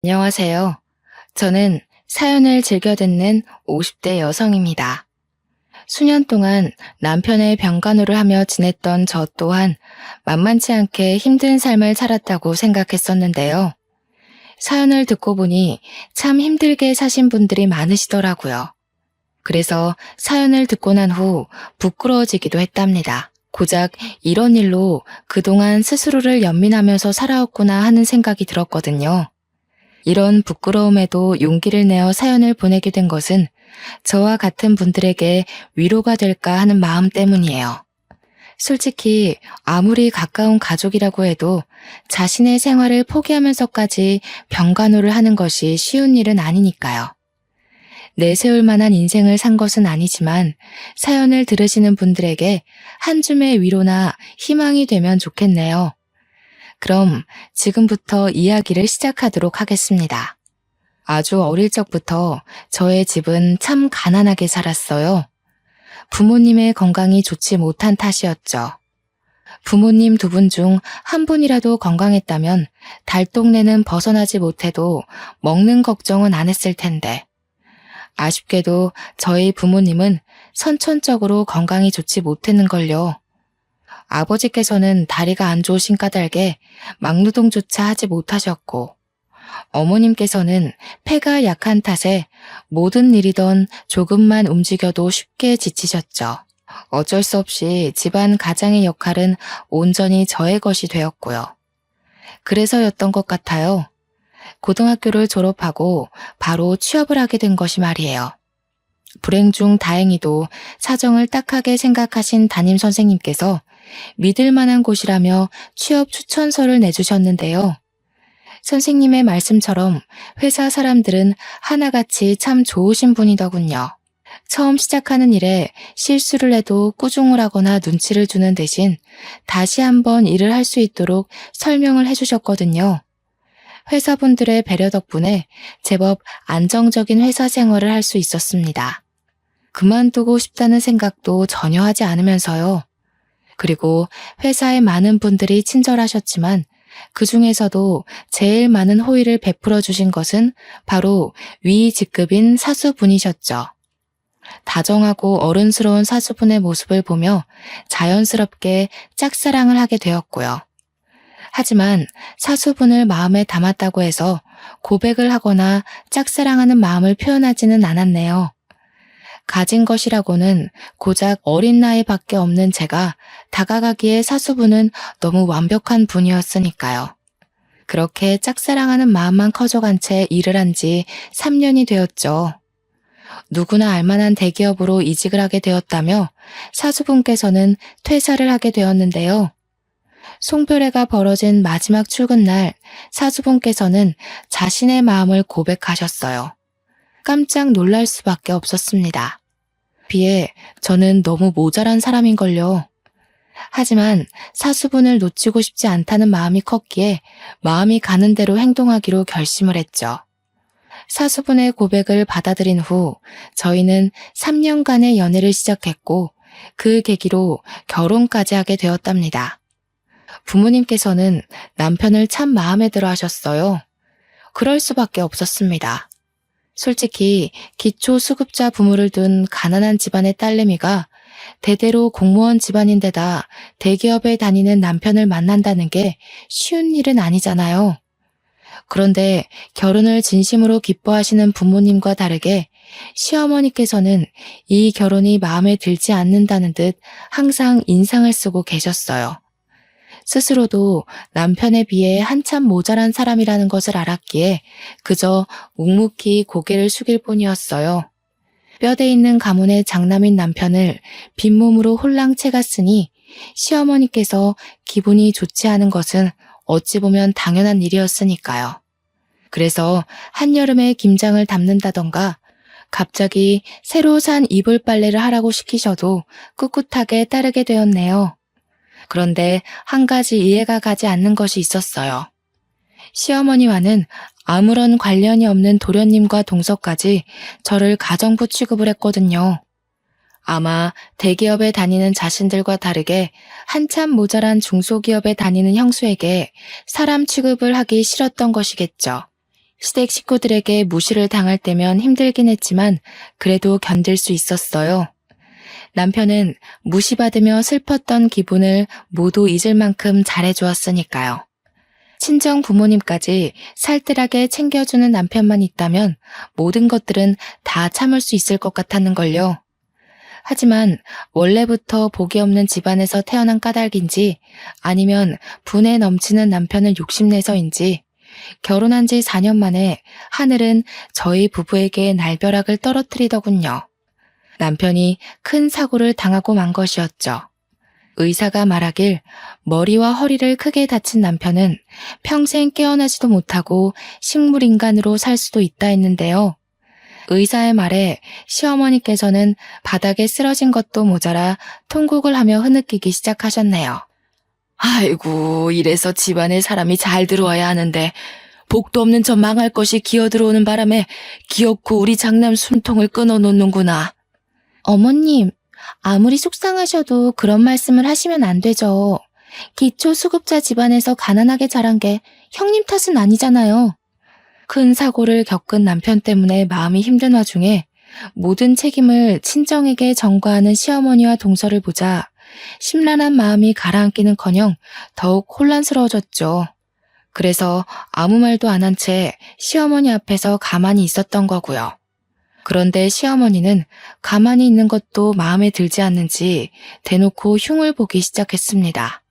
안녕하세요. 저는 사연을 즐겨 듣는 50대 여성입니다. 수년 동안 남편의 병간호를 하며 지냈던 저 또한 만만치 않게 힘든 삶을 살았다고 생각했었는데요. 사연을 듣고 보니 참 힘들게 사신 분들이 많으시더라고요. 그래서 사연을 듣고 난 후 부끄러워지기도 했답니다. 고작 이런 일로 그동안 스스로를 연민하면서 살아왔구나 하는 생각이 들었거든요. 이런 부끄러움에도 용기를 내어 사연을 보내게 된 것은 저와 같은 분들에게 위로가 될까 하는 마음 때문이에요. 솔직히 아무리 가까운 가족이라고 해도 자신의 생활을 포기하면서까지 병간호를 하는 것이 쉬운 일은 아니니까요. 내세울 만한 인생을 산 것은 아니지만 사연을 들으시는 분들에게 한 줌의 위로나 희망이 되면 좋겠네요. 그럼 지금부터 이야기를 시작하도록 하겠습니다. 아주 어릴 적부터 저의 집은 참 가난하게 살았어요. 부모님의 건강이 좋지 못한 탓이었죠. 부모님 두 분 중 한 분이라도 건강했다면 달동네는 벗어나지 못해도 먹는 걱정은 안 했을 텐데. 아쉽게도 저희 부모님은 선천적으로 건강이 좋지 못했는걸요. 아버지께서는 다리가 안 좋으신 까닭에 막노동조차 하지 못하셨고, 어머님께서는 폐가 약한 탓에 모든 일이던 조금만 움직여도 쉽게 지치셨죠. 어쩔 수 없이 집안 가장의 역할은 온전히 저의 것이 되었고요. 그래서였던 것 같아요. 고등학교를 졸업하고 바로 취업을 하게 된 것이 말이에요. 불행 중 다행히도 사정을 딱하게 생각하신 담임 선생님께서 믿을 만한 곳이라며 취업 추천서를 내주셨는데요. 선생님의 말씀처럼 회사 사람들은 하나같이 참 좋으신 분이더군요. 처음 시작하는 일에 실수를 해도 꾸중을 하거나 눈치를 주는 대신 다시 한번 일을 할 수 있도록 설명을 해주셨거든요. 회사분들의 배려 덕분에 제법 안정적인 회사 생활을 할 수 있었습니다. 그만두고 싶다는 생각도 전혀 하지 않으면서요. 그리고 회사에 많은 분들이 친절하셨지만 그 중에서도 제일 많은 호의를 베풀어 주신 것은 바로 위 직급인 사수분이셨죠. 다정하고 어른스러운 사수분의 모습을 보며 자연스럽게 짝사랑을 하게 되었고요. 하지만 사수분을 마음에 담았다고 해서 고백을 하거나 짝사랑하는 마음을 표현하지는 않았네요. 가진 것이라고는 고작 어린 나이밖에 없는 제가 다가가기에 사수분은 너무 완벽한 분이었으니까요. 그렇게 짝사랑하는 마음만 커져간 채 일을 한 지 3년이 되었죠. 누구나 알만한 대기업으로 이직을 하게 되었다며 사수분께서는 퇴사를 하게 되었는데요. 송별회가 벌어진 마지막 출근 날 사수분께서는 자신의 마음을 고백하셨어요. 깜짝 놀랄 수밖에 없었습니다. 비해 저는 너무 모자란 사람인걸요. 하지만 사수분을 놓치고 싶지 않다는 마음이 컸기에 마음이 가는 대로 행동하기로 결심을 했죠. 사수분의 고백을 받아들인 후 저희는 3년간의 연애를 시작했고 그 계기로 결혼까지 하게 되었답니다. 부모님께서는 남편을 참 마음에 들어 하셨어요. 그럴 수밖에 없었습니다. 솔직히 기초수급자 부모를 둔 가난한 집안의 딸내미가 대대로 공무원 집안인데다 대기업에 다니는 남편을 만난다는 게 쉬운 일은 아니잖아요. 그런데 결혼을 진심으로 기뻐하시는 부모님과 다르게 시어머니께서는 이 결혼이 마음에 들지 않는다는 듯 항상 인상을 쓰고 계셨어요. 스스로도 남편에 비해 한참 모자란 사람이라는 것을 알았기에 그저 묵묵히 고개를 숙일 뿐이었어요. 뼈대 있는 가문의 장남인 남편을 빈몸으로 홀랑 채갔으니 시어머니께서 기분이 좋지 않은 것은 어찌 보면 당연한 일이었으니까요. 그래서 한여름에 김장을 담는다던가 갑자기 새로 산 이불 빨래를 하라고 시키셔도 꿋꿋하게 따르게 되었네요. 그런데 한 가지 이해가 가지 않는 것이 있었어요. 시어머니와는 아무런 관련이 없는 도련님과 동서까지 저를 가정부 취급을 했거든요. 아마 대기업에 다니는 자신들과 다르게 한참 모자란 중소기업에 다니는 형수에게 사람 취급을 하기 싫었던 것이겠죠. 시댁 식구들에게 무시를 당할 때면 힘들긴 했지만 그래도 견딜 수 있었어요. 남편은 무시받으며 슬펐던 기분을 모두 잊을 만큼 잘해주었으니까요. 친정 부모님까지 살뜰하게 챙겨주는 남편만 있다면 모든 것들은 다 참을 수 있을 것 같았는걸요. 하지만 원래부터 복이 없는 집안에서 태어난 까닭인지 아니면 분에 넘치는 남편을 욕심내서인지 결혼한 지 4년 만에 하늘은 저희 부부에게 날벼락을 떨어뜨리더군요. 남편이 큰 사고를 당하고 만 것이었죠. 의사가 말하길 머리와 허리를 크게 다친 남편은 평생 깨어나지도 못하고 식물인간으로 살 수도 있다 했는데요. 의사의 말에 시어머니께서는 바닥에 쓰러진 것도 모자라 통곡을 하며 흐느끼기 시작하셨네요. 아이고, 이래서 집안에 사람이 잘 들어와야 하는데 복도 없는 저 망할 것이 기어들어오는 바람에 기어코 우리 장남 숨통을 끊어놓는구나. 어머님, 아무리 속상하셔도 그런 말씀을 하시면 안 되죠. 기초수급자 집안에서 가난하게 자란 게 형님 탓은 아니잖아요. 큰 사고를 겪은 남편 때문에 마음이 힘든 와중에 모든 책임을 친정에게 전가하는 시어머니와 동서를 보자 심란한 마음이 가라앉기는커녕 더욱 혼란스러워졌죠. 그래서 아무 말도 안 한 채 시어머니 앞에서 가만히 있었던 거고요. 그런데 시어머니는 가만히 있는 것도 마음에 들지 않는지 대놓고 흉을 보기 시작했습니다.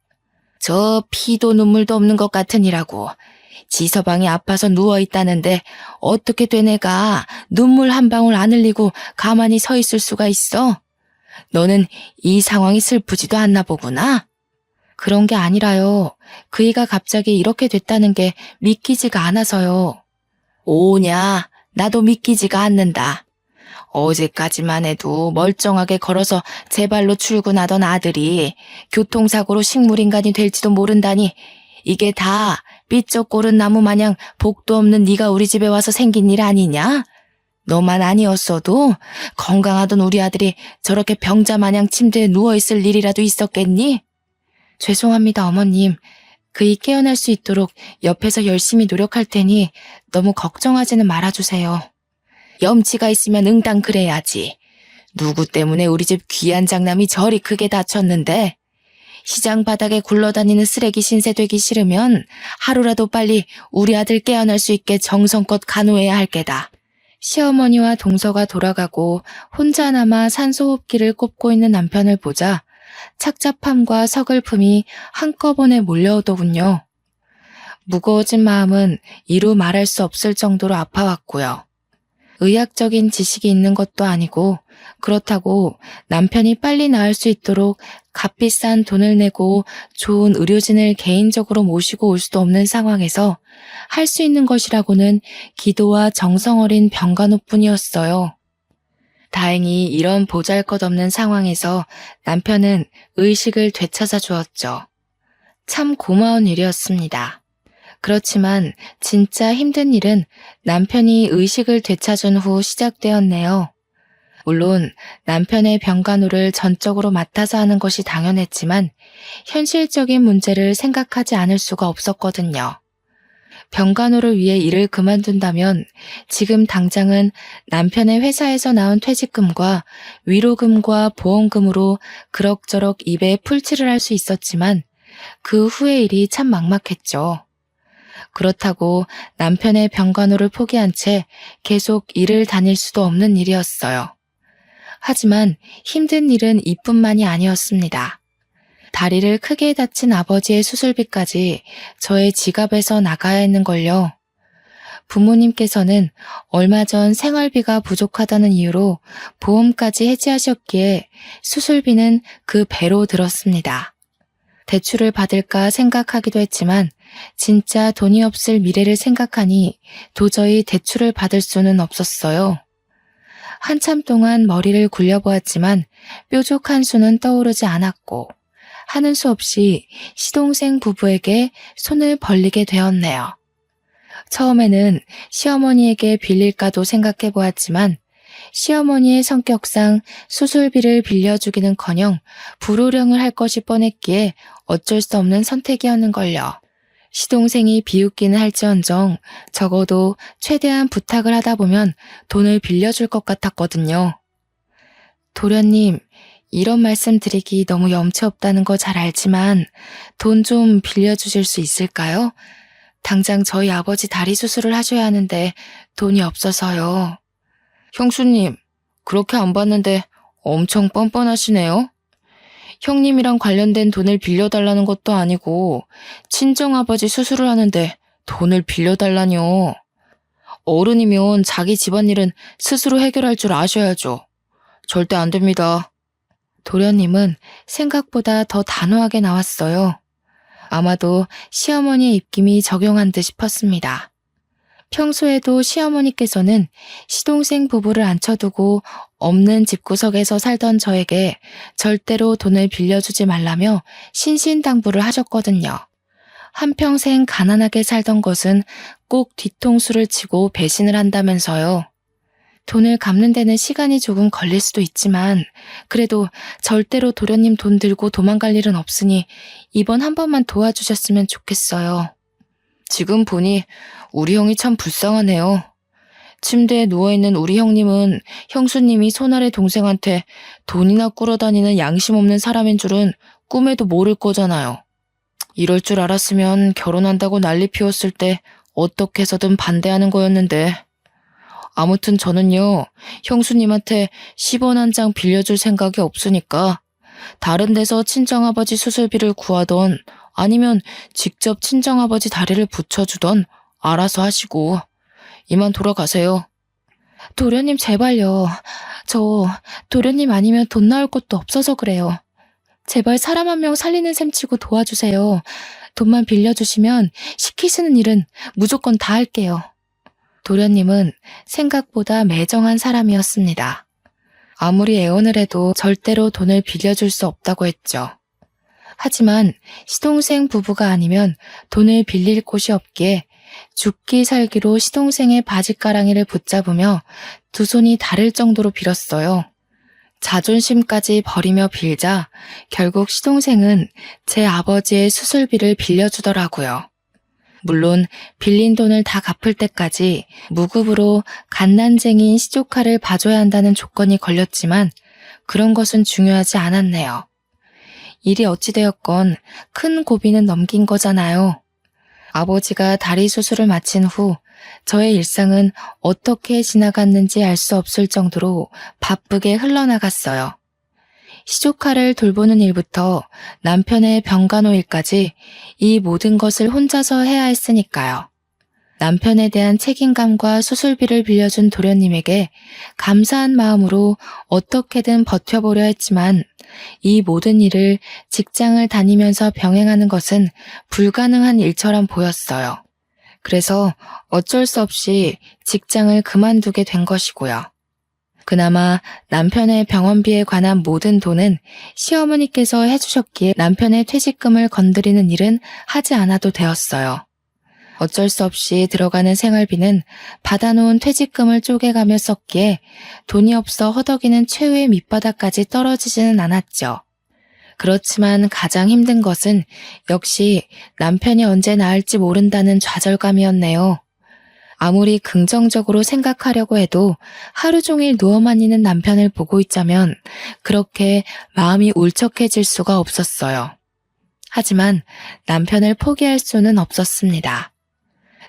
저 피도 눈물도 없는 것 같으니라고. 지서방이 아파서 누워있다는데 어떻게 된 애가 눈물 한 방울 안 흘리고 가만히 서 있을 수가 있어? 너는 이 상황이 슬프지도 않나 보구나? 그런 게 아니라요. 그이가 갑자기 이렇게 됐다는 게 믿기지가 않아서요. 오냐, 나도 믿기지가 않는다. 어제까지만 해도 멀쩡하게 걸어서 제 발로 출근하던 아들이 교통사고로 식물인간이 될지도 모른다니 이게 다 삐쩍 고른 나무 마냥 복도 없는 네가 우리 집에 와서 생긴 일 아니냐? 너만 아니었어도 건강하던 우리 아들이 저렇게 병자 마냥 침대에 누워있을 일이라도 있었겠니? 죄송합니다, 어머님. 그이 깨어날 수 있도록 옆에서 열심히 노력할 테니 너무 걱정하지는 말아주세요. 염치가 있으면 응당 그래야지. 누구 때문에 우리 집 귀한 장남이 저리 크게 다쳤는데 시장 바닥에 굴러다니는 쓰레기 신세 되기 싫으면 하루라도 빨리 우리 아들 깨어날 수 있게 정성껏 간호해야 할 게다. 시어머니와 동서가 돌아가고 혼자나마 산소호흡기를 꼽고 있는 남편을 보자 착잡함과 서글픔이 한꺼번에 몰려오더군요. 무거워진 마음은 이루 말할 수 없을 정도로 아파왔고요. 의학적인 지식이 있는 것도 아니고 그렇다고 남편이 빨리 나을 수 있도록 값비싼 돈을 내고 좋은 의료진을 개인적으로 모시고 올 수도 없는 상황에서 할 수 있는 것이라고는 기도와 정성 어린 병간호뿐이었어요. 다행히 이런 보잘것없는 상황에서 남편은 의식을 되찾아 주었죠. 참 고마운 일이었습니다. 그렇지만 진짜 힘든 일은 남편이 의식을 되찾은 후 시작되었네요. 물론 남편의 병간호를 전적으로 맡아서 하는 것이 당연했지만 현실적인 문제를 생각하지 않을 수가 없었거든요. 병간호를 위해 일을 그만둔다면 지금 당장은 남편의 회사에서 나온 퇴직금과 위로금과 보험금으로 그럭저럭 입에 풀칠을 할 수 있었지만 그 후의 일이 참 막막했죠. 그렇다고 남편의 병간호를 포기한 채 계속 일을 다닐 수도 없는 일이었어요. 하지만 힘든 일은 이뿐만이 아니었습니다. 다리를 크게 다친 아버지의 수술비까지 저의 지갑에서 나가야 했는걸요. 부모님께서는 얼마 전 생활비가 부족하다는 이유로 보험까지 해지하셨기에 수술비는 그 배로 들었습니다. 대출을 받을까 생각하기도 했지만 진짜 돈이 없을 미래를 생각하니 도저히 대출을 받을 수는 없었어요. 한참 동안 머리를 굴려보았지만 뾰족한 수는 떠오르지 않았고 하는 수 없이 시동생 부부에게 손을 벌리게 되었네요. 처음에는 시어머니에게 빌릴까도 생각해보았지만 시어머니의 성격상 수술비를 빌려주기는커녕 불호령을 할 것이 뻔했기에 어쩔 수 없는 선택이었는걸요. 시동생이 비웃기는 할지언정 적어도 최대한 부탁을 하다 보면 돈을 빌려줄 것 같았거든요. 도련님, 이런 말씀 드리기 너무 염치 없다는 거 잘 알지만 돈 좀 빌려주실 수 있을까요? 당장 저희 아버지 다리 수술을 하셔야 하는데 돈이 없어서요. 형수님, 그렇게 안 받는데 엄청 뻔뻔하시네요. 형님이랑 관련된 돈을 빌려달라는 것도 아니고 친정아버지 수술을 하는데 돈을 빌려달라뇨. 어른이면 자기 집안일은 스스로 해결할 줄 아셔야죠. 절대 안 됩니다. 도련님은 생각보다 더 단호하게 나왔어요. 아마도 시어머니의 입김이 적용한 듯 싶었습니다. 평소에도 시어머니께서는 시동생 부부를 앉혀두고 없는 집구석에서 살던 저에게 절대로 돈을 빌려주지 말라며 신신당부를 하셨거든요. 한평생 가난하게 살던 것은 꼭 뒤통수를 치고 배신을 한다면서요. 돈을 갚는 데는 시간이 조금 걸릴 수도 있지만 그래도 절대로 도련님 돈 들고 도망갈 일은 없으니 이번 한 번만 도와주셨으면 좋겠어요. 지금 보니 우리 형이 참 불쌍하네요. 침대에 누워있는 우리 형님은 형수님이 손아래 동생한테 돈이나 꾸러다니는 양심 없는 사람인 줄은 꿈에도 모를 거잖아요. 이럴 줄 알았으면 결혼한다고 난리 피웠을 때 어떻게 해서든 반대하는 거였는데. 아무튼 저는요, 형수님한테 10원 한 장 빌려줄 생각이 없으니까 다른 데서 친정아버지 수술비를 구하던 아니면 직접 친정아버지 다리를 붙여주던 알아서 하시고 이만 돌아가세요. 도련님 제발요. 저 도련님 아니면 돈 나올 것도 없어서 그래요. 제발 사람 한 명 살리는 셈 치고 도와주세요. 돈만 빌려주시면 시키시는 일은 무조건 다 할게요. 도련님은 생각보다 매정한 사람이었습니다. 아무리 애원을 해도 절대로 돈을 빌려줄 수 없다고 했죠. 하지만 시동생 부부가 아니면 돈을 빌릴 곳이 없기에 죽기 살기로 시동생의 바지가랑이를 붙잡으며 두 손이 다를 정도로 빌었어요. 자존심까지 버리며 빌자 결국 시동생은 제 아버지의 수술비를 빌려주더라고요. 물론 빌린 돈을 다 갚을 때까지 무급으로 갓난쟁이인 시조카를 봐줘야 한다는 조건이 걸렸지만 그런 것은 중요하지 않았네요. 일이 어찌되었건 큰 고비는 넘긴 거잖아요. 아버지가 다리 수술을 마친 후 저의 일상은 어떻게 지나갔는지 알 수 없을 정도로 바쁘게 흘러나갔어요. 시조카를 돌보는 일부터 남편의 병간호 일까지 이 모든 것을 혼자서 해야 했으니까요. 남편에 대한 책임감과 수술비를 빌려준 도련님에게 감사한 마음으로 어떻게든 버텨보려 했지만 이 모든 일을 직장을 다니면서 병행하는 것은 불가능한 일처럼 보였어요. 그래서 어쩔 수 없이 직장을 그만두게 된 것이고요. 그나마 남편의 병원비에 관한 모든 돈은 시어머니께서 해주셨기에 남편의 퇴직금을 건드리는 일은 하지 않아도 되었어요. 어쩔 수 없이 들어가는 생활비는 받아놓은 퇴직금을 쪼개가며 썼기에 돈이 없어 허덕이는 최후의 밑바닥까지 떨어지지는 않았죠. 그렇지만 가장 힘든 것은 역시 남편이 언제 나을지 모른다는 좌절감이었네요. 아무리 긍정적으로 생각하려고 해도 하루 종일 누워만 있는 남편을 보고 있자면 그렇게 마음이 울적해질 수가 없었어요. 하지만 남편을 포기할 수는 없었습니다.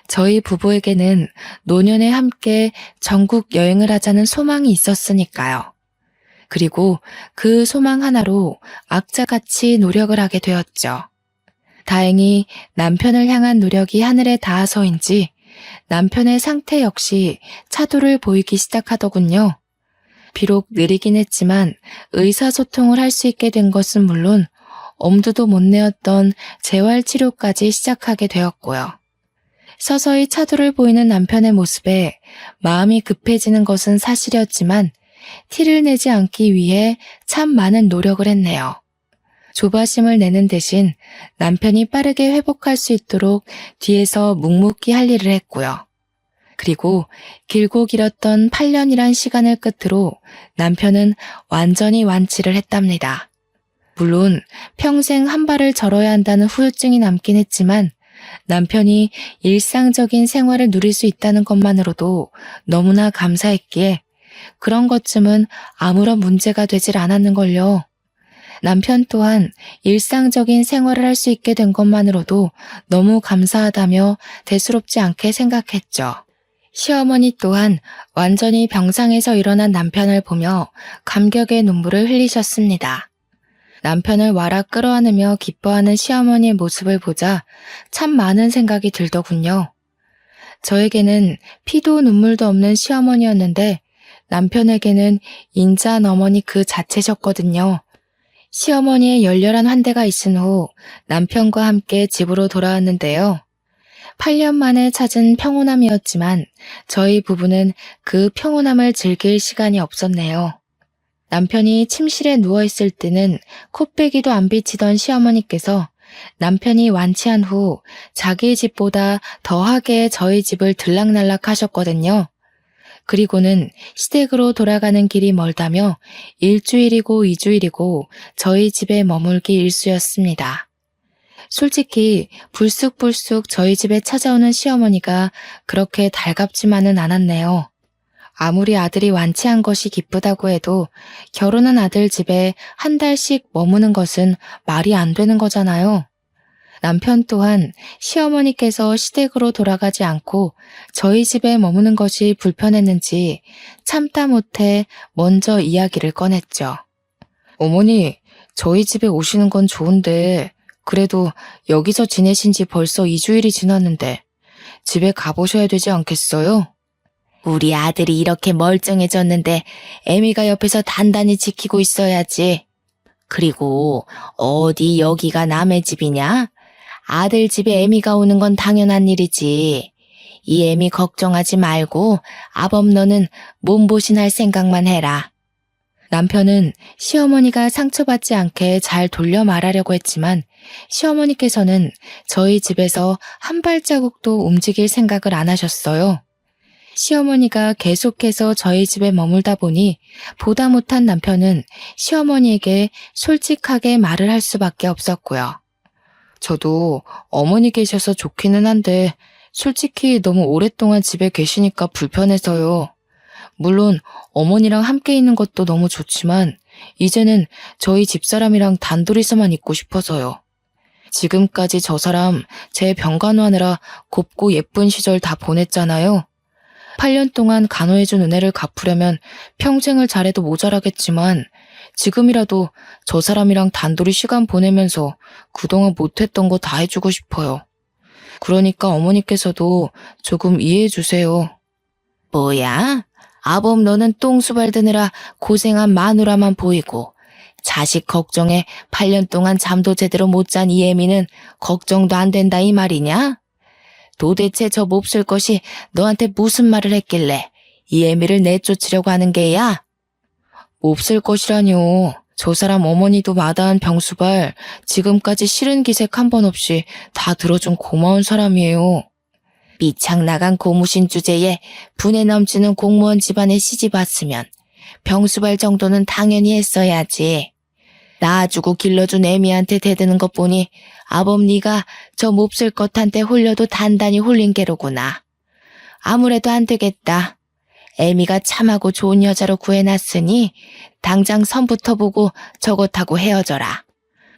저희 부부에게는 노년에 함께 전국 여행을 하자는 소망이 있었으니까요. 그리고 그 소망 하나로 악자같이 노력을 하게 되었죠. 다행히 남편을 향한 노력이 하늘에 닿아서인지 남편의 상태 역시 차도를 보이기 시작하더군요. 비록 느리긴 했지만 의사소통을 할 수 있게 된 것은 물론 엄두도 못 내었던 재활치료까지 시작하게 되었고요. 서서히 차도를 보이는 남편의 모습에 마음이 급해지는 것은 사실이었지만 티를 내지 않기 위해 참 많은 노력을 했네요. 조바심을 내는 대신 남편이 빠르게 회복할 수 있도록 뒤에서 묵묵히 할 일을 했고요. 그리고 길고 길었던 8년이란 시간을 끝으로 남편은 완전히 완치를 했답니다. 물론 평생 한 발을 절어야 한다는 후유증이 남긴 했지만 남편이 일상적인 생활을 누릴 수 있다는 것만으로도 너무나 감사했기에 그런 것쯤은 아무런 문제가 되질 않았는걸요. 남편 또한 일상적인 생활을 할 수 있게 된 것만으로도 너무 감사하다며 대수롭지 않게 생각했죠. 시어머니 또한 완전히 병상에서 일어난 남편을 보며 감격의 눈물을 흘리셨습니다. 남편을 와락 끌어안으며 기뻐하는 시어머니의 모습을 보자 참 많은 생각이 들더군요. 저에게는 피도 눈물도 없는 시어머니였는데 남편에게는 인자한 어머니 그 자체셨거든요. 시어머니의 열렬한 환대가 있은 후 남편과 함께 집으로 돌아왔는데요. 8년 만에 찾은 평온함이었지만 저희 부부는 그 평온함을 즐길 시간이 없었네요. 남편이 침실에 누워있을 때는 코빼기도 안 비치던 시어머니께서 남편이 완치한 후 자기 집보다 더하게 저희 집을 들락날락 하셨거든요. 그리고는 시댁으로 돌아가는 길이 멀다며 1주일이고 2주일이고 저희 집에 머물기 일쑤였습니다. 솔직히 불쑥불쑥 저희 집에 찾아오는 시어머니가 그렇게 달갑지만은 않았네요. 아무리 아들이 완치한 것이 기쁘다고 해도 결혼한 아들 집에 한 달씩 머무는 것은 말이 안 되는 거잖아요. 남편 또한 시어머니께서 시댁으로 돌아가지 않고 저희 집에 머무는 것이 불편했는지 참다 못해 먼저 이야기를 꺼냈죠. 어머니, 저희 집에 오시는 건 좋은데 그래도 여기서 지내신 지 벌써 2주일이 지났는데 집에 가보셔야 되지 않겠어요? 우리 아들이 이렇게 멀쩡해졌는데 애미가 옆에서 단단히 지키고 있어야지. 그리고 어디 여기가 남의 집이냐? 아들 집에 애미가 오는 건 당연한 일이지. 이 애미 걱정하지 말고 아범 너는 몸보신할 생각만 해라. 남편은 시어머니가 상처받지 않게 잘 돌려 말하려고 했지만 시어머니께서는 저희 집에서 한 발자국도 움직일 생각을 안 하셨어요. 시어머니가 계속해서 저희 집에 머물다 보니 보다 못한 남편은 시어머니에게 솔직하게 말을 할 수밖에 없었고요. 저도 어머니 계셔서 좋기는 한데 솔직히 너무 오랫동안 집에 계시니까 불편해서요. 물론 어머니랑 함께 있는 것도 너무 좋지만 이제는 저희 집사람이랑 단둘이서만 있고 싶어서요. 지금까지 저 사람 제 병간호하느라 곱고 예쁜 시절 다 보냈잖아요. 8년 동안 간호해준 은혜를 갚으려면 평생을 잘해도 모자라겠지만 지금이라도 저 사람이랑 단둘이 시간 보내면서 그동안 못했던 거 다 해주고 싶어요. 그러니까 어머니께서도 조금 이해해 주세요. 뭐야? 아범 너는 똥수발 드느라 고생한 마누라만 보이고 자식 걱정에 8년 동안 잠도 제대로 못 잔 이 애미는 걱정도 안 된다 이 말이냐? 도대체 저 몹쓸 것이 너한테 무슨 말을 했길래 이 애미를 내쫓으려고 하는 게야? 몹쓸 것이라뇨. 저 사람 어머니도 마다한 병수발 지금까지 싫은 기색 한 번 없이 다 들어준 고마운 사람이에요. 미창 나간 고무신 주제에 분에 넘치는 공무원 집안에 시집 왔으면 병수발 정도는 당연히 했어야지. 낳아주고 길러준 애미한테 대드는 것 보니 아범 네가 저 몹쓸 것한테 홀려도 단단히 홀린 게로구나. 아무래도 안 되겠다. 애미가 참하고 좋은 여자로 구해놨으니 당장 선부터 보고 저것하고 헤어져라.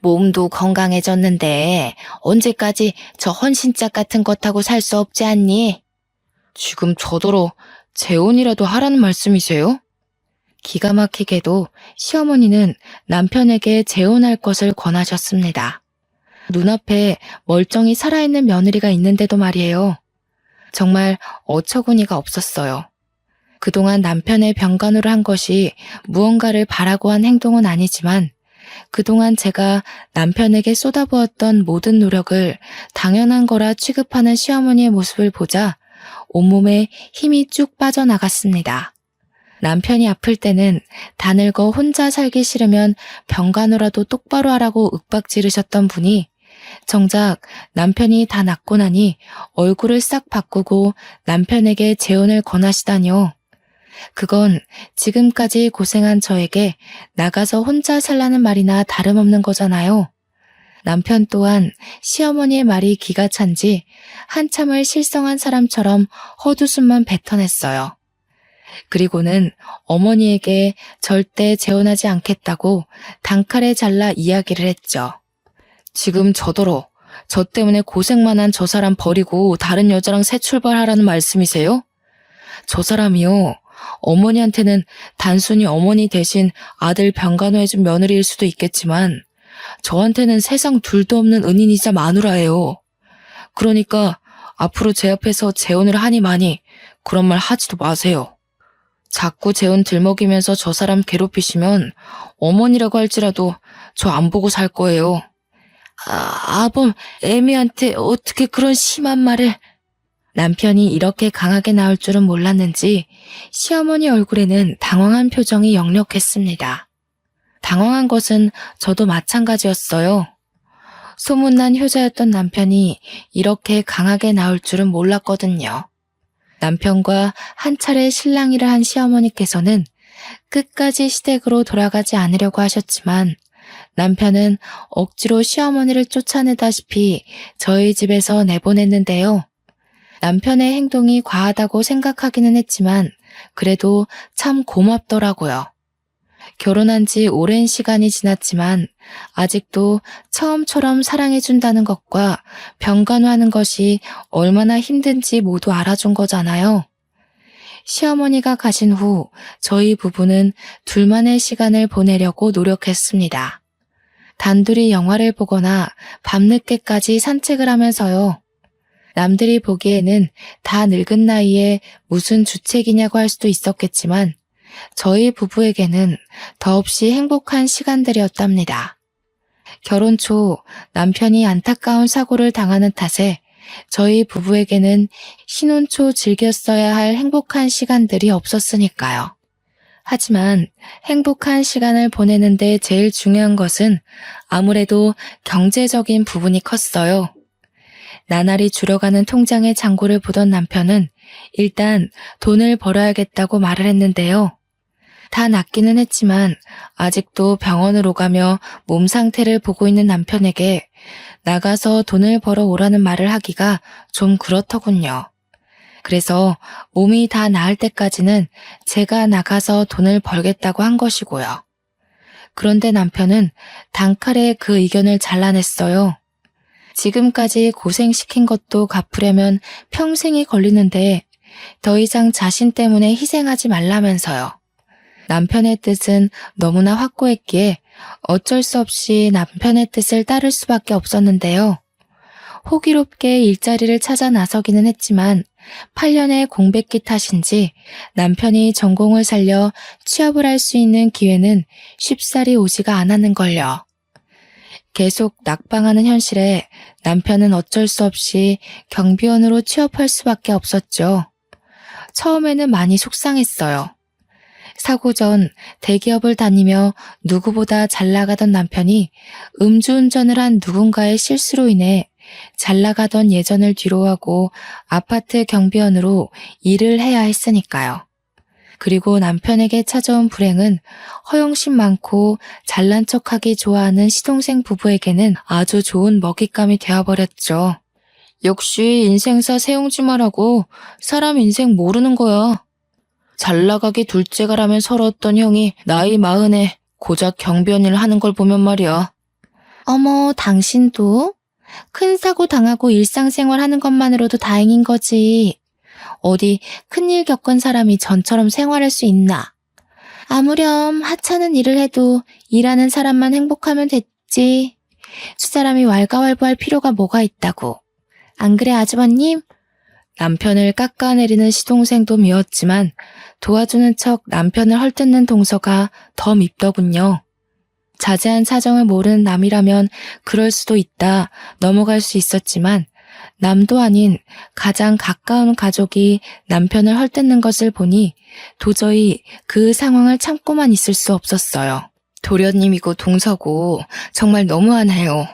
몸도 건강해졌는데 언제까지 저 헌신짝 같은 것하고 살 수 없지 않니? 지금 저더러 재혼이라도 하라는 말씀이세요? 기가 막히게도 시어머니는 남편에게 재혼할 것을 권하셨습니다. 눈앞에 멀쩡히 살아있는 며느리가 있는데도 말이에요. 정말 어처구니가 없었어요. 그동안 남편의 병간호를 한 것이 무언가를 바라고 한 행동은 아니지만 그동안 제가 남편에게 쏟아부었던 모든 노력을 당연한 거라 취급하는 시어머니의 모습을 보자 온몸에 힘이 쭉 빠져나갔습니다. 남편이 아플 때는 다 늙어 혼자 살기 싫으면 병간호라도 똑바로 하라고 윽박 지르셨던 분이 정작 남편이 다 낫고 나니 얼굴을 싹 바꾸고 남편에게 재혼을 권하시다뇨. 그건 지금까지 고생한 저에게 나가서 혼자 살라는 말이나 다름없는 거잖아요. 남편 또한 시어머니의 말이 기가 찬지 한참을 실성한 사람처럼 헛웃음만 뱉어냈어요. 그리고는 어머니에게 절대 재혼하지 않겠다고 단칼에 잘라 이야기를 했죠. 지금 저더러 저 때문에 고생만 한 저 사람 버리고 다른 여자랑 새 출발하라는 말씀이세요? 저 사람이요. 어머니한테는 단순히 어머니 대신 아들 병간호해준 며느리일 수도 있겠지만 저한테는 세상 둘도 없는 은인이자 마누라예요. 그러니까 앞으로 제 앞에서 재혼을 하니 마니 그런 말 하지도 마세요. 자꾸 재혼 들먹이면서 저 사람 괴롭히시면 어머니라고 할지라도 저 안 보고 살 거예요. 아범, 애미한테 어떻게 그런 심한 말을... 남편이 이렇게 강하게 나올 줄은 몰랐는지 시어머니 얼굴에는 당황한 표정이 역력했습니다. 당황한 것은 저도 마찬가지였어요. 소문난 효자였던 남편이 이렇게 강하게 나올 줄은 몰랐거든요. 남편과 한 차례 신랑이를 한 시어머니께서는 끝까지 시댁으로 돌아가지 않으려고 하셨지만 남편은 억지로 시어머니를 쫓아내다시피 저희 집에서 내보냈는데요. 남편의 행동이 과하다고 생각하기는 했지만 그래도 참 고맙더라고요. 결혼한 지 오랜 시간이 지났지만 아직도 처음처럼 사랑해준다는 것과 병간호하는 것이 얼마나 힘든지 모두 알아준 거잖아요. 시어머니가 가신 후 저희 부부는 둘만의 시간을 보내려고 노력했습니다. 단둘이 영화를 보거나 밤늦게까지 산책을 하면서요. 남들이 보기에는 다 늙은 나이에 무슨 주책이냐고 할 수도 있었겠지만 저희 부부에게는 더없이 행복한 시간들이었답니다. 결혼 초 남편이 안타까운 사고를 당하는 탓에 저희 부부에게는 신혼 초 즐겼어야 할 행복한 시간들이 없었으니까요. 하지만 행복한 시간을 보내는데 제일 중요한 것은 아무래도 경제적인 부분이 컸어요. 나날이 줄어가는 통장의 잔고를 보던 남편은 일단 돈을 벌어야겠다고 말을 했는데요. 다 낫기는 했지만 아직도 병원을 오가며 몸 상태를 보고 있는 남편에게 나가서 돈을 벌어 오라는 말을 하기가 좀 그렇더군요. 그래서 몸이 다 나을 때까지는 제가 나가서 돈을 벌겠다고 한 것이고요. 그런데 남편은 단칼에 그 의견을 잘라냈어요. 지금까지 고생시킨 것도 갚으려면 평생이 걸리는데 더 이상 자신 때문에 희생하지 말라면서요. 남편의 뜻은 너무나 확고했기에 어쩔 수 없이 남편의 뜻을 따를 수밖에 없었는데요. 호기롭게 일자리를 찾아 나서기는 했지만 8년의 공백기 탓인지 남편이 전공을 살려 취업을 할 수 있는 기회는 쉽사리 오지가 않았는걸요. 계속 낙방하는 현실에 남편은 어쩔 수 없이 경비원으로 취업할 수밖에 없었죠. 처음에는 많이 속상했어요. 사고 전 대기업을 다니며 누구보다 잘 나가던 남편이 음주운전을 한 누군가의 실수로 인해 잘 나가던 예전을 뒤로하고 아파트 경비원으로 일을 해야 했으니까요. 그리고 남편에게 찾아온 불행은 허영심 많고 잘난 척하기 좋아하는 시동생 부부에게는 아주 좋은 먹잇감이 되어버렸죠. 역시 인생사 세용지마라고 사람 인생 모르는 거야. 잘 나가기 둘째가라면 서러웠던 형이 나이 40에 고작 경비원 일을 하는 걸 보면 말이야. 어머, 당신도? 큰 사고 당하고 일상생활 하는 것만으로도 다행인 거지. 어디 큰일 겪은 사람이 전처럼 생활할 수 있나? 아무렴 하찮은 일을 해도 일하는 사람만 행복하면 됐지. 수사람이 왈가왈부할 필요가 뭐가 있다고. 안 그래 아주버님? 남편을 깎아내리는 시동생도 미웠지만 도와주는 척 남편을 헐뜯는 동서가 더 밉더군요. 자세한 사정을 모르는 남이라면 그럴 수도 있다 넘어갈 수 있었지만 남도 아닌 가장 가까운 가족이 남편을 헐뜯는 것을 보니 도저히 그 상황을 참고만 있을 수 없었어요. 도련님이고 동서고 정말 너무하네요.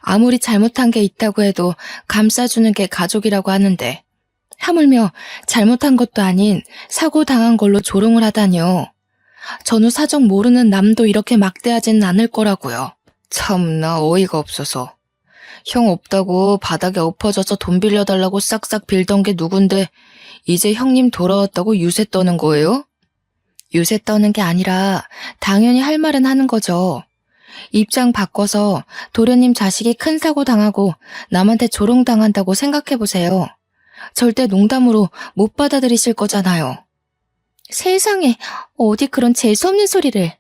아무리 잘못한 게 있다고 해도 감싸주는 게 가족이라고 하는데 하물며 잘못한 것도 아닌 사고 당한 걸로 조롱을 하다니요. 전후 사정 모르는 남도 이렇게 막대하지는 않을 거라고요. 참나 어이가 없어서. 형 없다고 바닥에 엎어져서 돈 빌려달라고 싹싹 빌던 게 누군데 이제 형님 돌아왔다고 유세 떠는 거예요? 유세 떠는 게 아니라 당연히 할 말은 하는 거죠. 입장 바꿔서 도련님 자식이 큰 사고 당하고 남한테 조롱당한다고 생각해보세요. 절대 농담으로 못 받아들이실 거잖아요. 세상에 어디 그런 재수없는 소리를.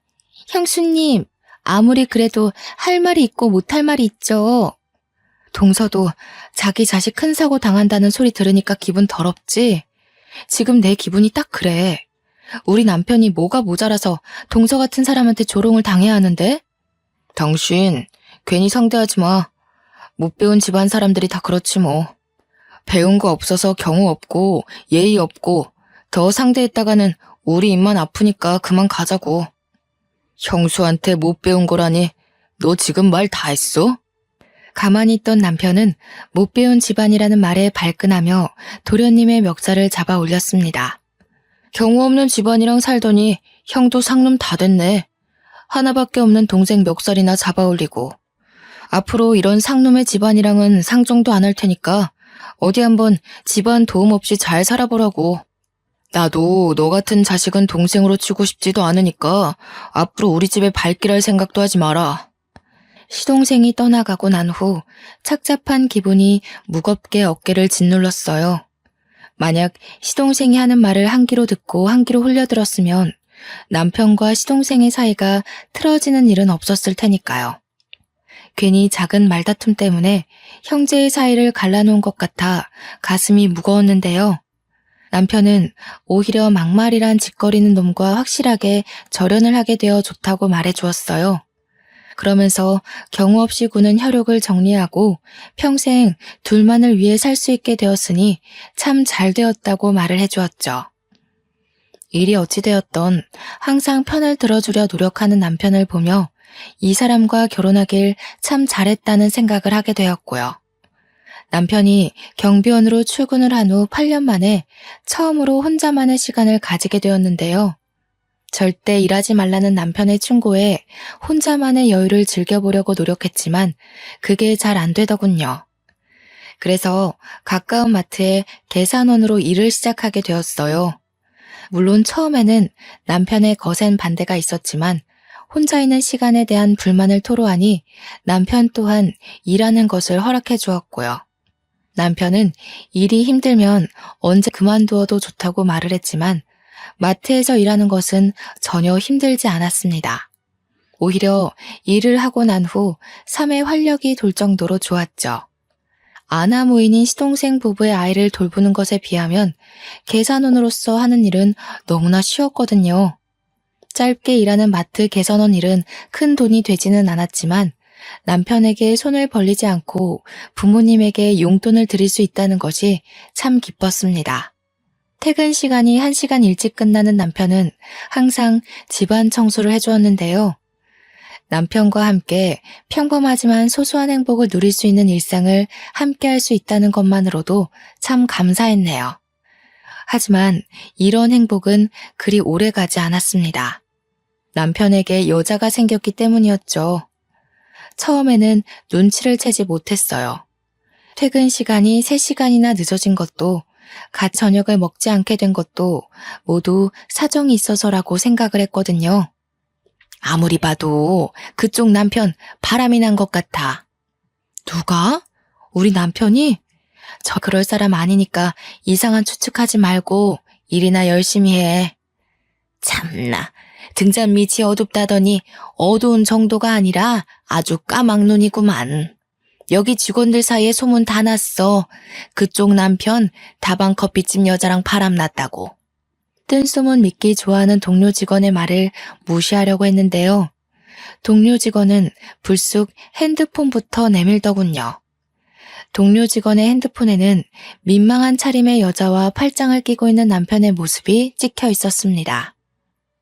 형수님, 아무리 그래도 할 말이 있고 못할 말이 있죠. 동서도 자기 자식 큰 사고 당한다는 소리 들으니까 기분 더럽지? 지금 내 기분이 딱 그래. 우리 남편이 뭐가 모자라서 동서 같은 사람한테 조롱을 당해야 하는데? 당신 괜히 상대하지 마. 못 배운 집안 사람들이 다 그렇지 뭐. 배운 거 없어서 경우 없고 예의 없고 더 상대했다가는 우리 입만 아프니까 그만 가자고. 형수한테 못 배운 거라니 너 지금 말 다 했어? 가만히 있던 남편은 못 배운 집안이라는 말에 발끈하며 도련님의 멱살을 잡아 올렸습니다. 경우 없는 집안이랑 살더니 형도 상놈 다 됐네. 하나밖에 없는 동생 멱살이나 잡아 올리고. 앞으로 이런 상놈의 집안이랑은 상종도 안 할 테니까 어디 한번 집안 도움 없이 잘 살아보라고. 나도 너 같은 자식은 동생으로 치고 싶지도 않으니까 앞으로 우리 집에 발길할 생각도 하지 마라. 시동생이 떠나가고 난 후 착잡한 기분이 무겁게 어깨를 짓눌렀어요. 만약 시동생이 하는 말을 한 귀로 듣고 한 귀로 흘려들었으면 남편과 시동생의 사이가 틀어지는 일은 없었을 테니까요. 괜히 작은 말다툼 때문에 형제의 사이를 갈라놓은 것 같아 가슴이 무거웠는데요. 남편은 오히려 막말이란 짓거리는 놈과 확실하게 절연을 하게 되어 좋다고 말해주었어요. 그러면서 경우 없이 구는 혈육을 정리하고 평생 둘만을 위해 살 수 있게 되었으니 참 잘 되었다고 말을 해주었죠. 일이 어찌되었던 항상 편을 들어주려 노력하는 남편을 보며 이 사람과 결혼하길 참 잘했다는 생각을 하게 되었고요. 남편이 경비원으로 출근을 한 후 8년 만에 처음으로 혼자만의 시간을 가지게 되었는데요. 절대 일하지 말라는 남편의 충고에 혼자만의 여유를 즐겨보려고 노력했지만 그게 잘 안 되더군요. 그래서 가까운 마트에 계산원으로 일을 시작하게 되었어요. 물론 처음에는 남편의 거센 반대가 있었지만 혼자 있는 시간에 대한 불만을 토로하니 남편 또한 일하는 것을 허락해 주었고요. 남편은 일이 힘들면 언제 그만두어도 좋다고 말을 했지만 마트에서 일하는 것은 전혀 힘들지 않았습니다. 오히려 일을 하고 난 후 삶의 활력이 돌 정도로 좋았죠. 아나무인인 시동생 부부의 아이를 돌보는 것에 비하면 계산원으로서 하는 일은 너무나 쉬웠거든요. 짧게 일하는 마트 계산원 일은 큰 돈이 되지는 않았지만 남편에게 손을 벌리지 않고 부모님에게 용돈을 드릴 수 있다는 것이 참 기뻤습니다. 퇴근 시간이 1시간 일찍 끝나는 남편은 항상 집안 청소를 해주었는데요. 남편과 함께 평범하지만 소소한 행복을 누릴 수 있는 일상을 함께 할 수 있다는 것만으로도 참 감사했네요. 하지만 이런 행복은 그리 오래 가지 않았습니다. 남편에게 여자가 생겼기 때문이었죠. 처음에는 눈치를 채지 못했어요. 퇴근 시간이 3시간이나 늦어진 것도 갓 저녁을 먹지 않게 된 것도 모두 사정이 있어서라고 생각을 했거든요. 아무리 봐도 그쪽 남편 바람이 난 것 같아. 누가? 우리 남편이? 저 그럴 사람 아니니까 이상한 추측하지 말고 일이나 열심히 해. 참나, 등잔 밑이 어둡다더니 어두운 정도가 아니라 아주 까막눈이구만. 여기 직원들 사이에 소문 다 났어. 그쪽 남편 다방 커피집 여자랑 바람났다고. 뜬소문 믿기 좋아하는 동료 직원의 말을 무시하려고 했는데요. 동료 직원은 불쑥 핸드폰부터 내밀더군요. 동료 직원의 핸드폰에는 민망한 차림의 여자와 팔짱을 끼고 있는 남편의 모습이 찍혀 있었습니다.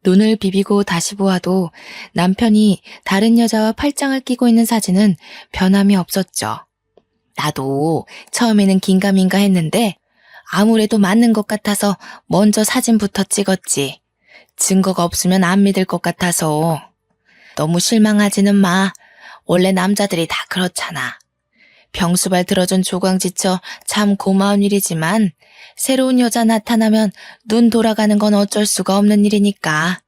눈을 비비고 다시 보아도 남편이 다른 여자와 팔짱을 끼고 있는 사진은 변함이 없었죠. 나도 처음에는 긴가민가 했는데 아무래도 맞는 것 같아서 먼저 사진부터 찍었지. 증거가 없으면 안 믿을 것 같아서. 너무 실망하지는 마. 원래 남자들이 다 그렇잖아. 병수발 들어준 조광지처 참 고마운 일이지만 새로운 여자 나타나면 눈 돌아가는 건 어쩔 수가 없는 일이니까.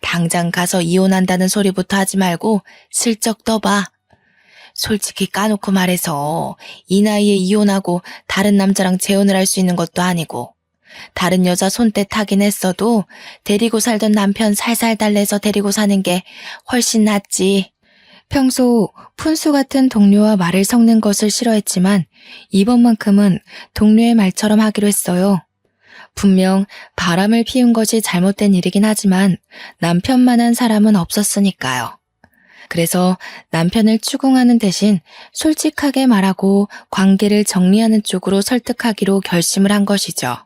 당장 가서 이혼한다는 소리부터 하지 말고 슬쩍 떠봐. 솔직히 까놓고 말해서 이 나이에 이혼하고 다른 남자랑 재혼을 할 수 있는 것도 아니고 다른 여자 손때 타긴 했어도 데리고 살던 남편 살살 달래서 데리고 사는 게 훨씬 낫지. 평소 푼수 같은 동료와 말을 섞는 것을 싫어했지만 이번만큼은 동료의 말처럼 하기로 했어요. 분명 바람을 피운 것이 잘못된 일이긴 하지만 남편만한 사람은 없었으니까요. 그래서 남편을 추궁하는 대신 솔직하게 말하고 관계를 정리하는 쪽으로 설득하기로 결심을 한 것이죠.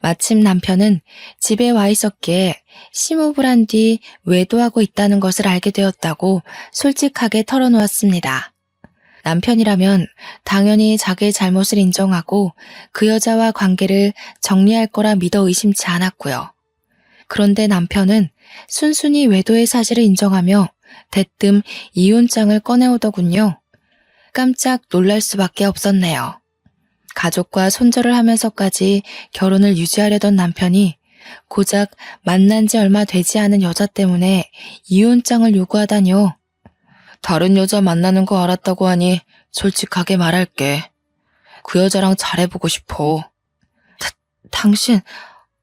마침 남편은 집에 와 있었기에 심호흡을 한 뒤 외도하고 있다는 것을 알게 되었다고 솔직하게 털어놓았습니다. 남편이라면 당연히 자기의 잘못을 인정하고 그 여자와 관계를 정리할 거라 믿어 의심치 않았고요. 그런데 남편은 순순히 외도의 사실을 인정하며 대뜸 이혼장을 꺼내오더군요. 깜짝 놀랄 수밖에 없었네요. 가족과 손절을 하면서까지 결혼을 유지하려던 남편이 고작 만난 지 얼마 되지 않은 여자 때문에 이혼장을 요구하다뇨. 다른 여자 만나는 거 알았다고 하니 솔직하게 말할게. 그 여자랑 잘해보고 싶어. 당신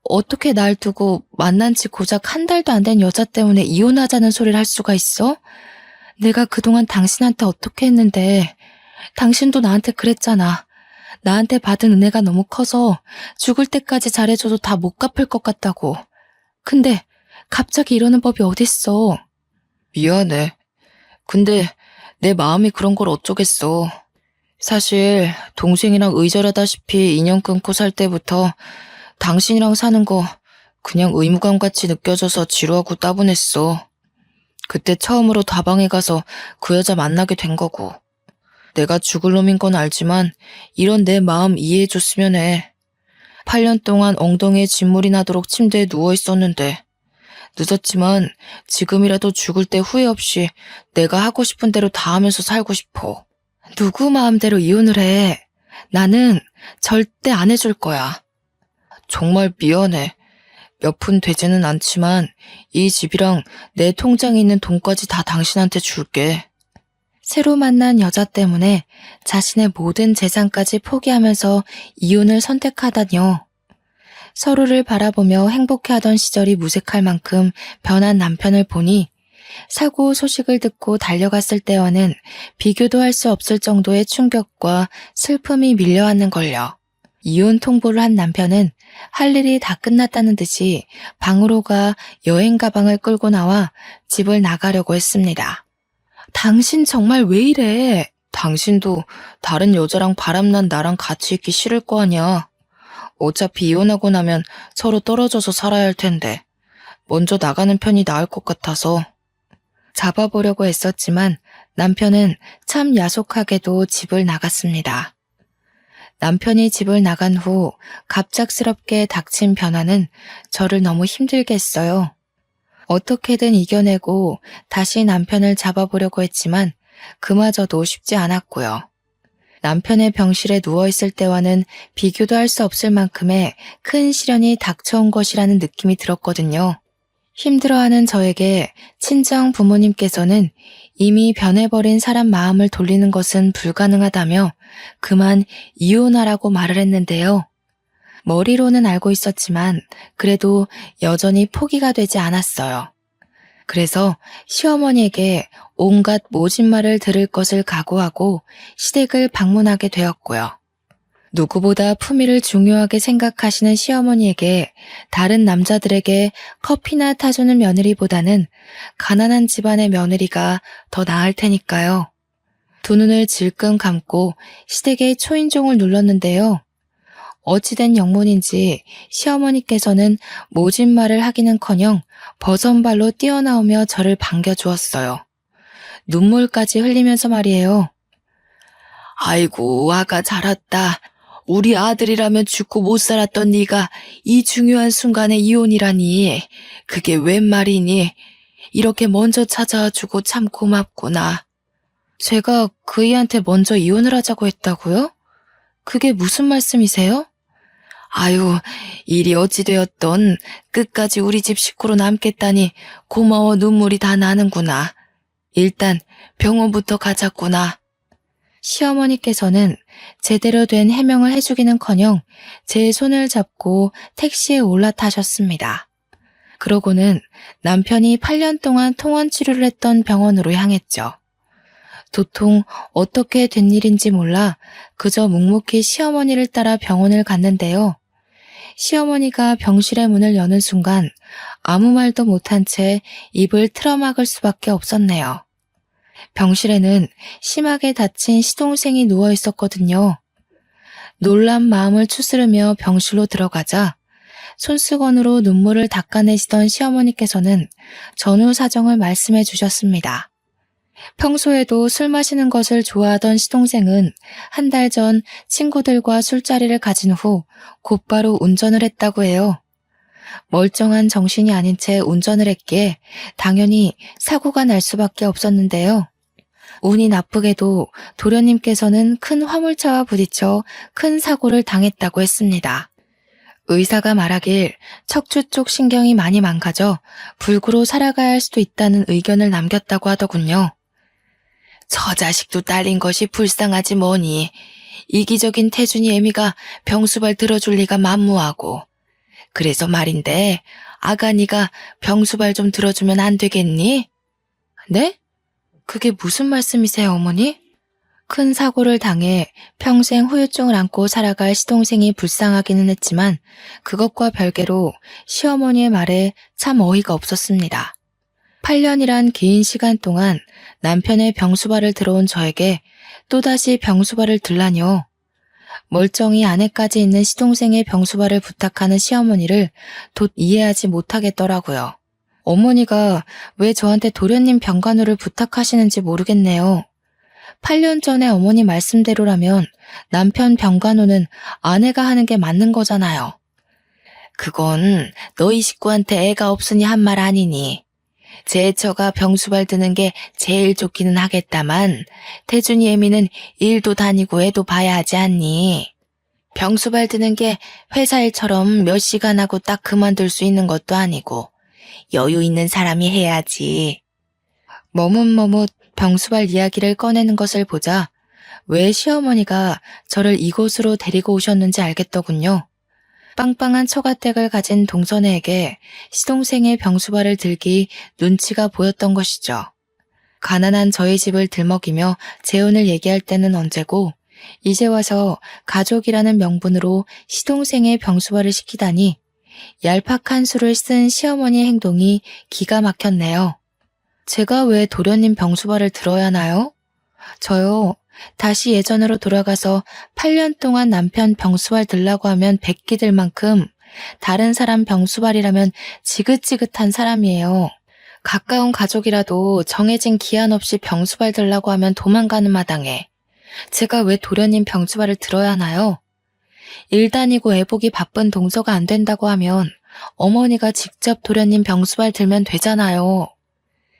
어떻게 날 두고 만난 지 고작 한 달도 안 된 여자 때문에 이혼하자는 소리를 할 수가 있어? 내가 그동안 당신한테 어떻게 했는데 당신도 나한테 그랬잖아. 나한테 받은 은혜가 너무 커서 죽을 때까지 잘해줘도 다 못 갚을 것 같다고. 근데 갑자기 이러는 법이 어딨어. 미안해. 근데 내 마음이 그런 걸 어쩌겠어. 사실 동생이랑 의절하다시피 인연 끊고 살 때부터 당신이랑 사는 거 그냥 의무감같이 느껴져서 지루하고 따분했어. 그때 처음으로 다방에 가서 그 여자 만나게 된 거고. 내가 죽을 놈인 건 알지만 이런 내 마음 이해해줬으면 해. 8년 동안 엉덩이에 진물이 나도록 침대에 누워 있었는데 늦었지만 지금이라도 죽을 때 후회 없이 내가 하고 싶은 대로 다 하면서 살고 싶어. 누구 마음대로 이혼을 해. 나는 절대 안 해줄 거야. 정말 미안해. 몇 푼 되지는 않지만 이 집이랑 내 통장에 있는 돈까지 다 당신한테 줄게. 새로 만난 여자 때문에 자신의 모든 재산까지 포기하면서 이혼을 선택하다뇨. 서로를 바라보며 행복해하던 시절이 무색할 만큼 변한 남편을 보니 사고 소식을 듣고 달려갔을 때와는 비교도 할 수 없을 정도의 충격과 슬픔이 밀려왔는 걸요. 이혼 통보를 한 남편은 할 일이 다 끝났다는 듯이 방으로 가 여행 가방을 끌고 나와 집을 나가려고 했습니다. 당신 정말 왜 이래? 당신도 다른 여자랑 바람난 나랑 같이 있기 싫을 거 아니야. 어차피 이혼하고 나면 서로 떨어져서 살아야 할 텐데 먼저 나가는 편이 나을 것 같아서. 잡아보려고 했었지만 남편은 참 야속하게도 집을 나갔습니다. 남편이 집을 나간 후 갑작스럽게 닥친 변화는 저를 너무 힘들게 했어요. 어떻게든 이겨내고 다시 남편을 잡아보려고 했지만 그마저도 쉽지 않았고요. 남편의 병실에 누워있을 때와는 비교도 할 수 없을 만큼의 큰 시련이 닥쳐온 것이라는 느낌이 들었거든요. 힘들어하는 저에게 친정 부모님께서는 이미 변해버린 사람 마음을 돌리는 것은 불가능하다며 그만 이혼하라고 말을 했는데요. 머리로는 알고 있었지만 그래도 여전히 포기가 되지 않았어요. 그래서 시어머니에게 온갖 모진 말을 들을 것을 각오하고 시댁을 방문하게 되었고요. 누구보다 품위를 중요하게 생각하시는 시어머니에게 다른 남자들에게 커피나 타주는 며느리보다는 가난한 집안의 며느리가 더 나을 테니까요. 두 눈을 질끈 감고 시댁의 초인종을 눌렀는데요. 어찌된 영문인지 시어머니께서는 모진 말을 하기는커녕 버선발로 뛰어나오며 저를 반겨주었어요. 눈물까지 흘리면서 말이에요. 아이고, 아가 잘 왔다. 우리 아들이라면 죽고 못 살았던 네가 이 중요한 순간에 이혼이라니. 그게 웬 말이니? 이렇게 먼저 찾아와주고 참 고맙구나. 제가 그이한테 먼저 이혼을 하자고 했다고요? 그게 무슨 말씀이세요? 아유, 일이 어찌되었던 끝까지 우리 집 식구로 남겠다니 고마워 눈물이 다 나는구나. 일단 병원부터 가자꾸나. 시어머니께서는 제대로 된 해명을 해주기는커녕 제 손을 잡고 택시에 올라타셨습니다. 그러고는 남편이 8년 동안 통원 치료를 했던 병원으로 향했죠. 도통 어떻게 된 일인지 몰라 그저 묵묵히 시어머니를 따라 병원을 갔는데요. 시어머니가 병실의 문을 여는 순간 아무 말도 못한 채 입을 틀어막을 수밖에 없었네요. 병실에는 심하게 다친 시동생이 누워 있었거든요. 놀란 마음을 추스르며 병실로 들어가자 손수건으로 눈물을 닦아내시던 시어머니께서는 전후 사정을 말씀해 주셨습니다. 평소에도 술 마시는 것을 좋아하던 시동생은 한 달 전 친구들과 술자리를 가진 후 곧바로 운전을 했다고 해요. 멀쩡한 정신이 아닌 채 운전을 했기에 당연히 사고가 날 수밖에 없었는데요. 운이 나쁘게도 도련님께서는 큰 화물차와 부딪혀 큰 사고를 당했다고 했습니다. 의사가 말하길 척추 쪽 신경이 많이 망가져 불구로 살아가야 할 수도 있다는 의견을 남겼다고 하더군요. 저 자식도 딸린 것이 불쌍하지 뭐니. 이기적인 태준이 애미가 병수발 들어줄 리가 만무하고. 그래서 말인데 아가니가 병수발 좀 들어주면 안 되겠니? 네? 그게 무슨 말씀이세요, 어머니? 큰 사고를 당해 평생 후유증을 안고 살아갈 시동생이 불쌍하기는 했지만 그것과 별개로 시어머니의 말에 참 어이가 없었습니다. 8년이란 긴 시간 동안 남편의 병수발을 들어온 저에게 또다시 병수발을 들라뇨. 멀쩡히 아내까지 있는 시동생의 병수발을 부탁하는 시어머니를 돛 이해하지 못하겠더라고요. 어머니가 왜 저한테 도련님 병간호를 부탁하시는지 모르겠네요. 8년 전에 어머니 말씀대로라면 남편 병간호는 아내가 하는 게 맞는 거잖아요. 그건 너희 식구한테 애가 없으니 한 말 아니니. 제처가 병수발 드는 게 제일 좋기는 하겠다만 태준이 애미는 일도 다니고 애도 봐야 하지 않니? 병수발 드는 게 회사 일처럼 몇 시간 하고 딱 그만둘 수 있는 것도 아니고 여유 있는 사람이 해야지. 머뭇머뭇 병수발 이야기를 꺼내는 것을 보자 왜 시어머니가 저를 이곳으로 데리고 오셨는지 알겠더군요. 빵빵한 처가댁을 가진 동서네에게 시동생의 병수발을 들기 눈치가 보였던 것이죠. 가난한 저희 집을 들먹이며 재혼을 얘기할 때는 언제고 이제 와서 가족이라는 명분으로 시동생의 병수발을 시키다니 얄팍한 수를 쓴 시어머니의 행동이 기가 막혔네요. 제가 왜 도련님 병수발을 들어야 하나요? 저요. 다시 예전으로 돌아가서 8년 동안 남편 병수발 들라고 하면 베끼들 만큼 다른 사람 병수발이라면 지긋지긋한 사람이에요. 가까운 가족이라도 정해진 기한 없이 병수발 들라고 하면 도망가는 마당에 제가 왜 도련님 병수발을 들어야 하나요? 일 다니고 애보기 바쁜 동서가 안 된다고 하면 어머니가 직접 도련님 병수발 들면 되잖아요.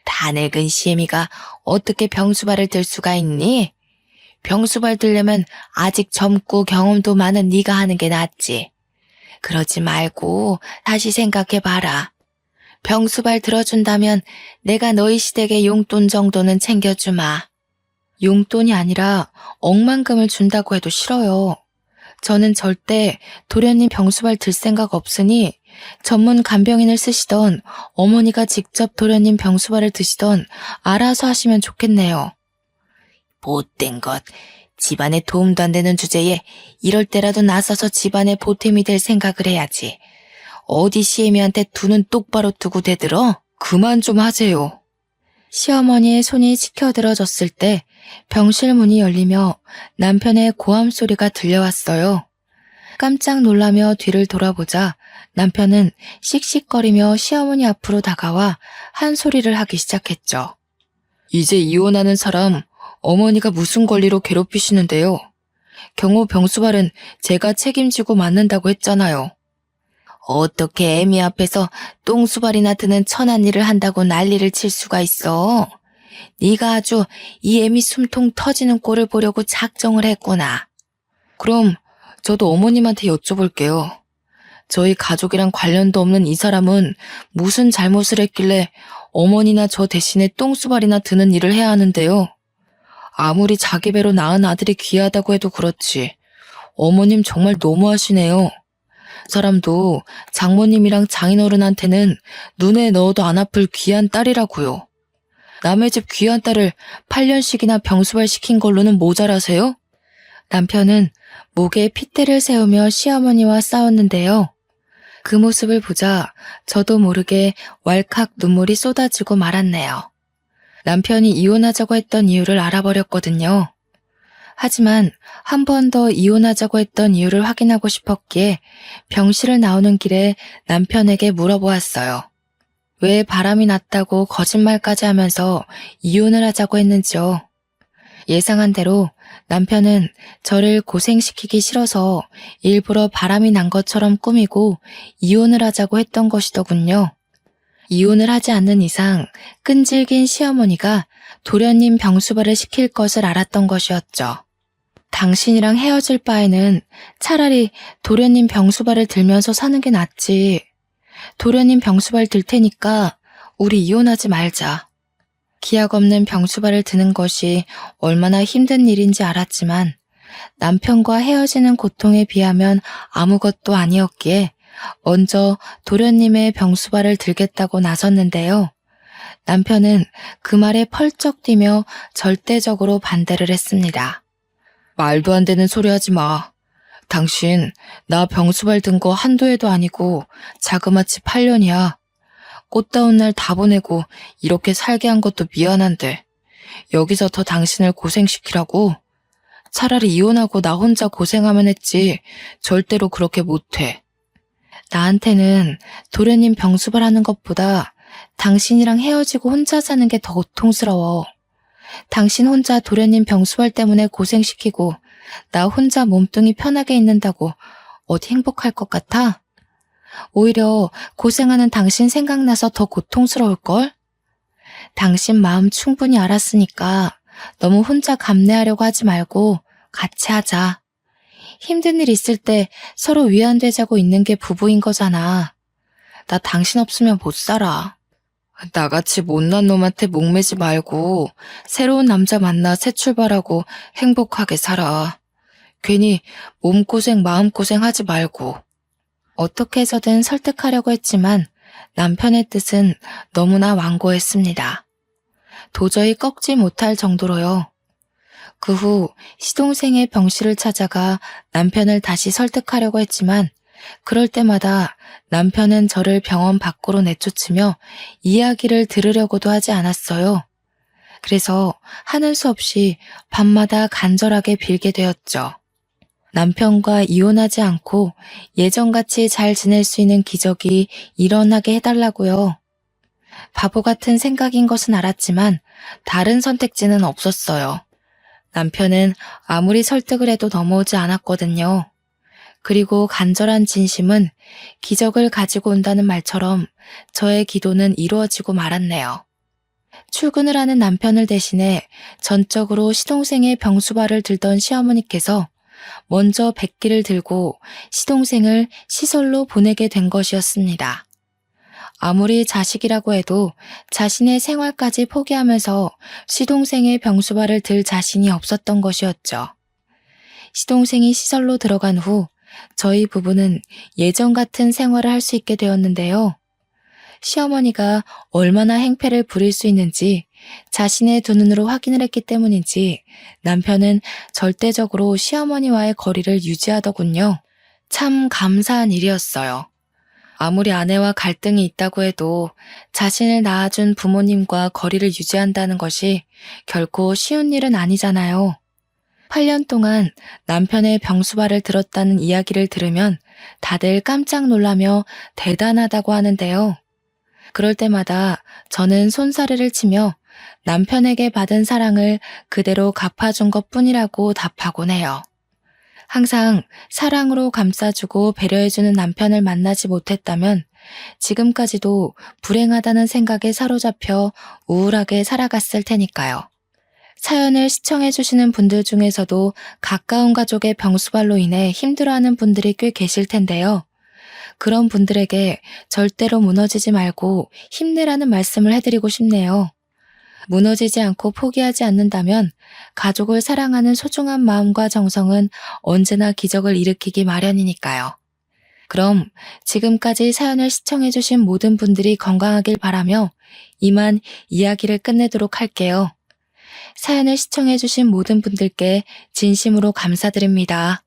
다 늙은 시애미가 어떻게 병수발을 들 수가 있니? 병수발 들려면 아직 젊고 경험도 많은 네가 하는 게 낫지. 그러지 말고 다시 생각해봐라. 병수발 들어준다면 내가 너희 시댁의 용돈 정도는 챙겨주마. 용돈이 아니라 억만금을 준다고 해도 싫어요. 저는 절대 도련님 병수발 들 생각 없으니 전문 간병인을 쓰시던 어머니가 직접 도련님 병수발을 드시던 알아서 하시면 좋겠네요. 못된 것, 집안에 도움도 안 되는 주제에 이럴 때라도 나서서 집안에 보탬이 될 생각을 해야지. 어디 시애미한테 두 눈 똑바로 두고 대들어? 그만 좀 하세요. 시어머니의 손이 치켜들어졌을 때 병실 문이 열리며 남편의 고함 소리가 들려왔어요. 깜짝 놀라며 뒤를 돌아보자 남편은 씩씩거리며 시어머니 앞으로 다가와 한 소리를 하기 시작했죠. 이제 이혼하는 사람 어머니가 무슨 권리로 괴롭히시는데요. 경호 병수발은 제가 책임지고 맞는다고 했잖아요. 어떻게 애미 앞에서 똥수발이나 드는 천한 일을 한다고 난리를 칠 수가 있어. 네가 아주 이 애미 숨통 터지는 꼴을 보려고 작정을 했구나. 그럼 저도 어머님한테 여쭤볼게요. 저희 가족이랑 관련도 없는 이 사람은 무슨 잘못을 했길래 어머니나 저 대신에 똥수발이나 드는 일을 해야 하는데요. 아무리 자기 배로 낳은 아들이 귀하다고 해도 그렇지. 어머님 정말 너무하시네요. 사람도 장모님이랑 장인어른한테는 눈에 넣어도 안 아플 귀한 딸이라고요. 남의 집 귀한 딸을 8년씩이나 병수발 시킨 걸로는 모자라세요? 남편은 목에 핏대를 세우며 시어머니와 싸웠는데요. 그 모습을 보자 저도 모르게 왈칵 눈물이 쏟아지고 말았네요. 남편이 이혼하자고 했던 이유를 알아버렸거든요. 하지만 한 번 더 이혼하자고 했던 이유를 확인하고 싶었기에 병실을 나오는 길에 남편에게 물어보았어요. 왜 바람이 났다고 거짓말까지 하면서 이혼을 하자고 했는지요. 예상한 대로 남편은 저를 고생시키기 싫어서 일부러 바람이 난 것처럼 꾸미고 이혼을 하자고 했던 것이더군요. 이혼을 하지 않는 이상 끈질긴 시어머니가 도련님 병수발을 시킬 것을 알았던 것이었죠. 당신이랑 헤어질 바에는 차라리 도련님 병수발을 들면서 사는 게 낫지. 도련님 병수발 들 테니까 우리 이혼하지 말자. 기약 없는 병수발을 드는 것이 얼마나 힘든 일인지 알았지만 남편과 헤어지는 고통에 비하면 아무것도 아니었기에 먼저 도련님의 병수발을 들겠다고 나섰는데요. 남편은 그 말에 펄쩍 뛰며 절대적으로 반대를 했습니다. 말도 안 되는 소리 하지 마. 당신 나 병수발 든 거 한두 해도 아니고 자그마치 8년이야. 꽃다운 날 다 보내고 이렇게 살게 한 것도 미안한데 여기서 더 당신을 고생시키라고? 차라리 이혼하고 나 혼자 고생하면 했지 절대로 그렇게 못해. 나한테는 도련님 병수발 하는 것보다 당신이랑 헤어지고 혼자 사는 게 더 고통스러워. 당신 혼자 도련님 병수발 때문에 고생시키고 나 혼자 몸뚱이 편하게 있는다고 어디 행복할 것 같아? 오히려 고생하는 당신 생각나서 더 고통스러울걸? 당신 마음 충분히 알았으니까 너무 혼자 감내하려고 하지 말고 같이 하자. 힘든 일 있을 때 서로 위안되자고 있는 게 부부인 거잖아. 나 당신 없으면 못 살아. 나같이 못난 놈한테 목매지 말고 새로운 남자 만나 새 출발하고 행복하게 살아. 괜히 몸고생 마음고생 하지 말고. 어떻게 해서든 설득하려고 했지만 남편의 뜻은 너무나 완고했습니다. 도저히 꺾지 못할 정도로요. 그 후 시동생의 병실을 찾아가 남편을 다시 설득하려고 했지만 그럴 때마다 남편은 저를 병원 밖으로 내쫓으며 이야기를 들으려고도 하지 않았어요. 그래서 하는 수 없이 밤마다 간절하게 빌게 되었죠. 남편과 이혼하지 않고 예전같이 잘 지낼 수 있는 기적이 일어나게 해달라고요. 바보 같은 생각인 것은 알았지만 다른 선택지는 없었어요. 남편은 아무리 설득을 해도 넘어오지 않았거든요. 그리고 간절한 진심은 기적을 가지고 온다는 말처럼 저의 기도는 이루어지고 말았네요. 출근을 하는 남편을 대신해 전적으로 시동생의 병수발을 들던 시어머니께서 먼저 백기를 들고 시동생을 시설로 보내게 된 것이었습니다. 아무리 자식이라고 해도 자신의 생활까지 포기하면서 시동생의 병수발을 들 자신이 없었던 것이었죠. 시동생이 시설로 들어간 후 저희 부부는 예전 같은 생활을 할 수 있게 되었는데요. 시어머니가 얼마나 행패를 부릴 수 있는지 자신의 두 눈으로 확인을 했기 때문인지 남편은 절대적으로 시어머니와의 거리를 유지하더군요. 참 감사한 일이었어요. 아무리 아내와 갈등이 있다고 해도 자신을 낳아준 부모님과 거리를 유지한다는 것이 결코 쉬운 일은 아니잖아요. 8년 동안 남편의 병수발을 들었다는 이야기를 들으면 다들 깜짝 놀라며 대단하다고 하는데요. 그럴 때마다 저는 손사래를 치며 남편에게 받은 사랑을 그대로 갚아준 것뿐이라고 답하곤 해요. 항상 사랑으로 감싸주고 배려해주는 남편을 만나지 못했다면 지금까지도 불행하다는 생각에 사로잡혀 우울하게 살아갔을 테니까요. 사연을 시청해주시는 분들 중에서도 가까운 가족의 병수발로 인해 힘들어하는 분들이 꽤 계실 텐데요. 그런 분들에게 절대로 무너지지 말고 힘내라는 말씀을 해드리고 싶네요. 무너지지 않고 포기하지 않는다면 가족을 사랑하는 소중한 마음과 정성은 언제나 기적을 일으키기 마련이니까요. 그럼 지금까지 사연을 시청해주신 모든 분들이 건강하길 바라며 이만 이야기를 끝내도록 할게요. 사연을 시청해주신 모든 분들께 진심으로 감사드립니다.